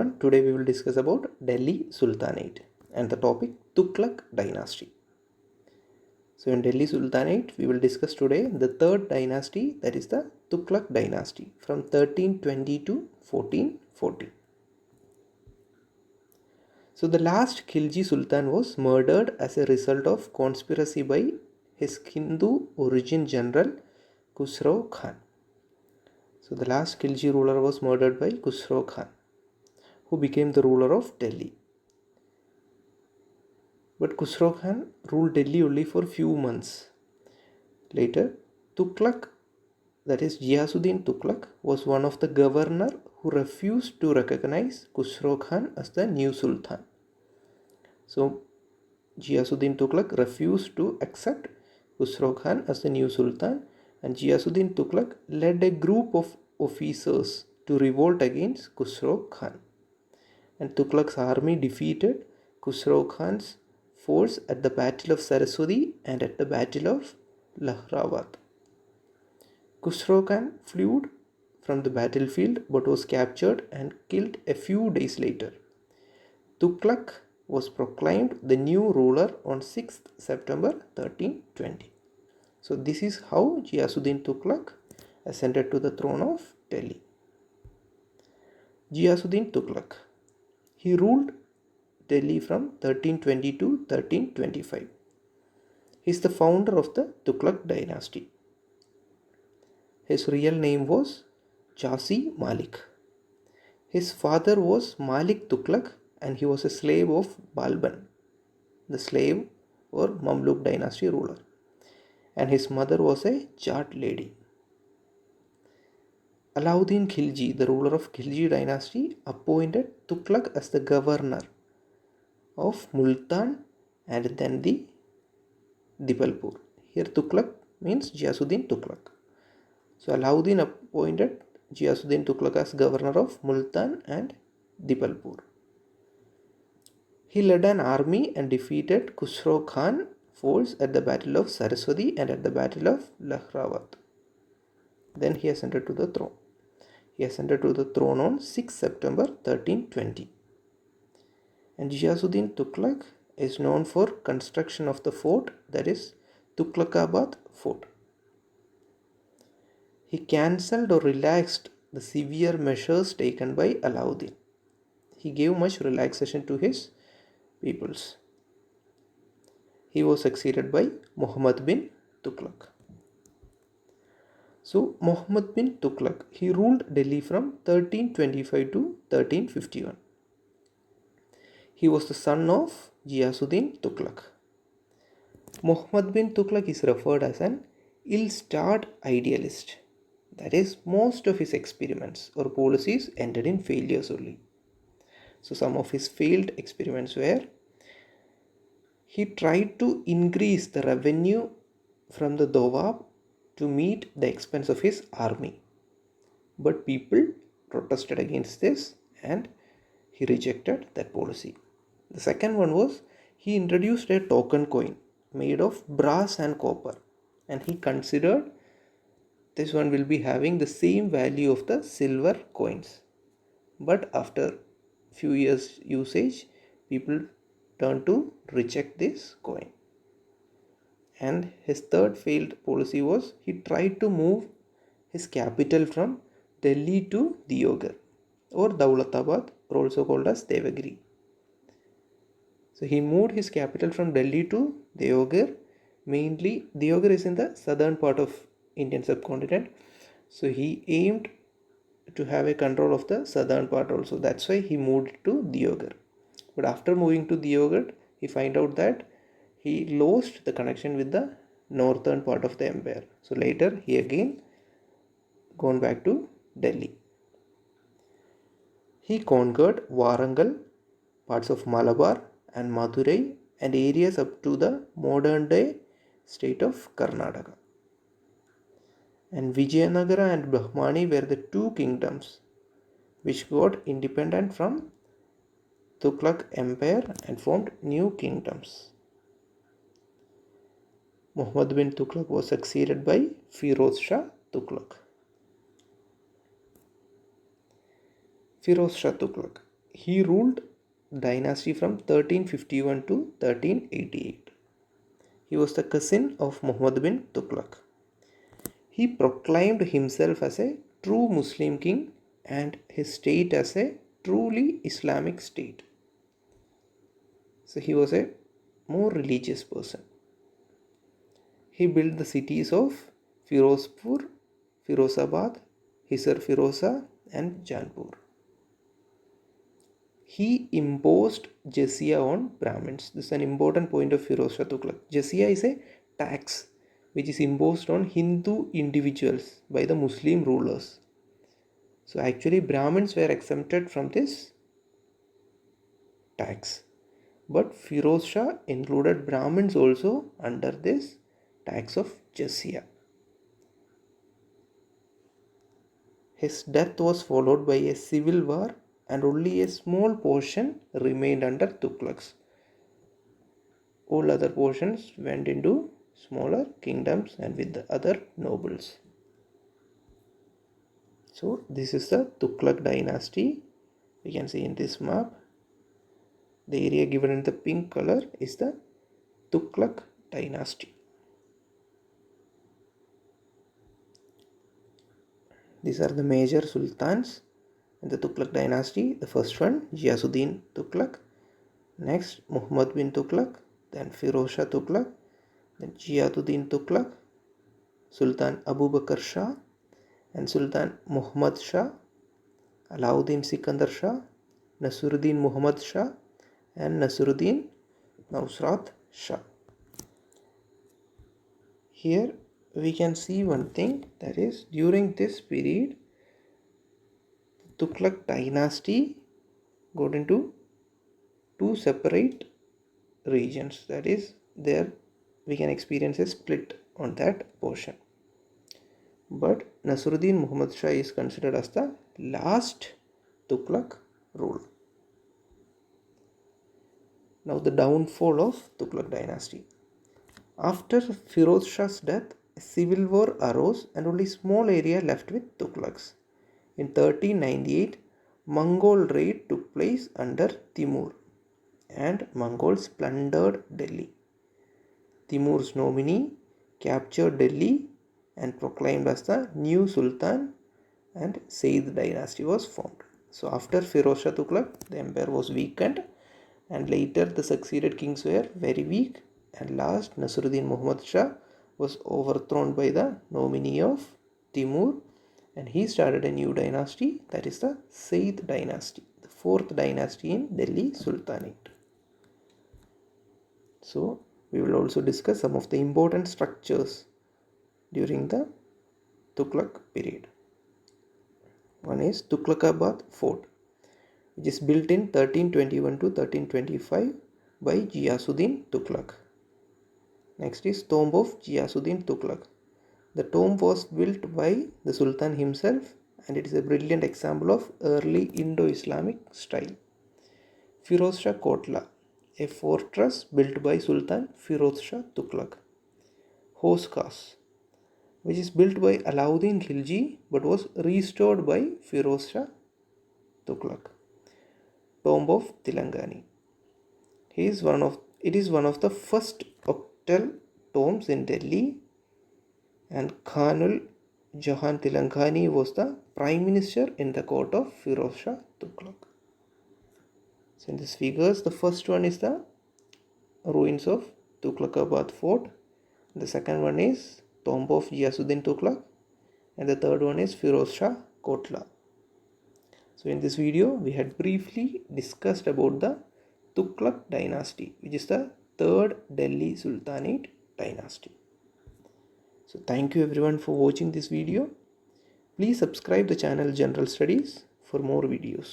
everyone. Today we will discuss about Delhi Sultanate and the topic Tughlaq Dynasty. So in Delhi Sultanate we will discuss today the third dynasty, that is the Tughlaq Dynasty from 1320 to 1440. So the last Khilji Sultan was murdered as a result of conspiracy by his Hindu origin general Khusro Khan. So the last Khilji ruler was murdered by Khusro Khan, who became the ruler of Delhi. But Khusro Khan ruled Delhi only for few months. Later, Tughlaq, that is Ghiyasuddin Tughlaq, was one of the governor who refused to recognize Khusro Khan as the new Sultan. So Ghiyasuddin Tughlaq refused to accept Khusro Khan as the new Sultan, and Ghiyasuddin Tughlaq led a group of officers to revolt against Khusro Khan. And Tughlaq's army defeated Khusro Khan's force at the Battle of Saraswati and at the Battle of Lahrawat. Khusro Khan fled from the battlefield but was captured and killed a few days later. Tughlaq was proclaimed the new ruler on 6th September 1320. So this is how Ghiyasuddin Tughlaq ascended to the throne of Delhi. Ghiyasuddin Tughlaq. He ruled Delhi from 1320 to 1325. He is the founder of the Tughlaq dynasty. His real name was Jasi Malik. His father was Malik Tughlaq and he was a slave of Balban, the slave or Mamluk dynasty ruler. And his mother was a Jat lady. Alauddin Khilji, the ruler of Khilji dynasty, appointed Tughlaq as the governor of Multan and then the Dipalpur. Here Tughlaq means Ghiyasuddin Tughlaq. So Alauddin appointed Ghiyasuddin Tughlaq as governor of Multan and Dipalpur. He led an army and defeated Khusro Khan force at the Battle of Saraswati and at the Battle of Lahrawat. Then he ascended to the throne. He ascended to the throne on 6 September 1320. And Ghiyasuddin Tughlaq is known for construction of the fort, that is Tughlaqabad Fort. He cancelled or relaxed the severe measures taken by Alauddin. He gave much relaxation to his peoples. He was succeeded by Muhammad bin Tughlaq. So Muhammad bin Tughlaq, he ruled Delhi from 1325 to 1351. He was the son of Ghiyasuddin Tughlaq. Muhammad bin Tughlaq is referred as an ill-starred idealist. That is, most of his experiments or policies ended in failures only. So some of his failed experiments were: he tried to increase the revenue from the Dawab to meet the expense of his army. But people protested against this and he rejected that policy. The second one was, he introduced a token coin made of brass and copper, and he considered this one will be having the same value of the silver coins. But after few years usage, people turned to reject this coin. And his third failed policy was, he tried to move his capital from Delhi to Deoghar or Daulatabad, or also called as Devagiri. So he moved his capital from Delhi to Deoghar. Mainly Deoghar is in the southern part of Indian subcontinent. So he aimed to have a control of the southern part also. That's why he moved to Deoghar. But after moving to Deoghar, he find out that he lost the connection with the northern part of the empire. So later he again gone back to Delhi. He conquered Warangal, parts of Malabar and Madurai, and areas up to the modern day state of Karnataka. And Vijayanagara and Bahmani were the two kingdoms which got independent from Tughlaq Empire and formed new kingdoms. Muhammad bin Tughlaq was succeeded by Firoz Shah Tughlaq. Firoz Shah Tughlaq. he ruled dynasty from 1351 to 1388. He was the cousin of Muhammad bin Tughlaq. He proclaimed himself as a true Muslim king and his state as a truly Islamic state. So he was a more religious person. He built the cities of Firozpur, Firozabad, Hisar Firoza and Janpur. He imposed jizya on Brahmins. This is an important point of Firoz Shah Tughlaq. Jizya is a tax which is imposed on Hindu individuals by the Muslim rulers. So actually Brahmins were exempted from this tax. But Firoz Shah included Brahmins also under this tax of jizya. His death was followed by a civil war and only a small portion remained under Tughlaqs. All other portions went into smaller kingdoms and with the other nobles. So this is the Tughlaq dynasty. We can see in this map. The area given in the pink color is the Tughlaq dynasty. These are the major sultans in the Tughlaq dynasty. The first one, Ghiyasuddin Tughlaq. Next, Muhammad bin Tughlaq. Then Firoz Shah Tughlaq. Then Ghiyasuddin Tughlaq. Sultan Abu Bakr Shah. And Sultan Muhammad Shah. Alauddin Sikandar Shah. Nasruddin Muhammad Shah. And Nasruddin Nusrat Shah. Here we can see one thing, that is during this period the Tughlaq dynasty got into two separate regions. That is, there we can experience a split on that portion. But Nasruddin Muhammad Shah is considered as the last Tughlaq rule. Now the downfall of Tughlaq dynasty. After Firoz Shah's death, a civil war arose and only small area left with Tughlaqs. In 1398, Mongol raid took place under Timur and Mongols plundered Delhi. Timur's nominee captured Delhi and proclaimed as the new Sultan, and Sayyid dynasty was formed. So after Firoz Shah Tughlaq, the empire was weakened and later the succeeded kings were very weak, and last Nasruddin Muhammad Shah was overthrown by the nominee of Timur and he started a new dynasty, that is the Sayyid dynasty, the fourth dynasty in Delhi Sultanate. So we will also discuss some of the important structures during the Tughlaq period. One is Tughlaqabad Fort, which is built in 1321 to 1325 by Ghiyasuddin Tughlaq. Next is Tomb of Ghiyasuddin Tughlaq. The tomb was built by the Sultan himself and it is a brilliant example of early Indo-Islamic style. Firoz Shah Kotla, a fortress built by Sultan Firoz Shah Tughlaq. Hose Khas, which is built by Alauddin Khilji but was restored by Firoz Shah Tughlaq. Tomb of Tilangani. It is one of the first octal tombs in Delhi, and Khanul Jahan Tilangani was the prime minister in the court of Firoz Shah Tughlaq. So in these figures, the first one is the ruins of Tughlaqabad Fort, the second one is Tomb of Ghiyasuddin Tughlaq, and the third one is Firoz Shah Kotla. So in this video, we had briefly discussed about the Tughlaq dynasty, which is the third Delhi Sultanate dynasty. So thank you everyone for watching this video. Please subscribe the channel General Studies for more videos.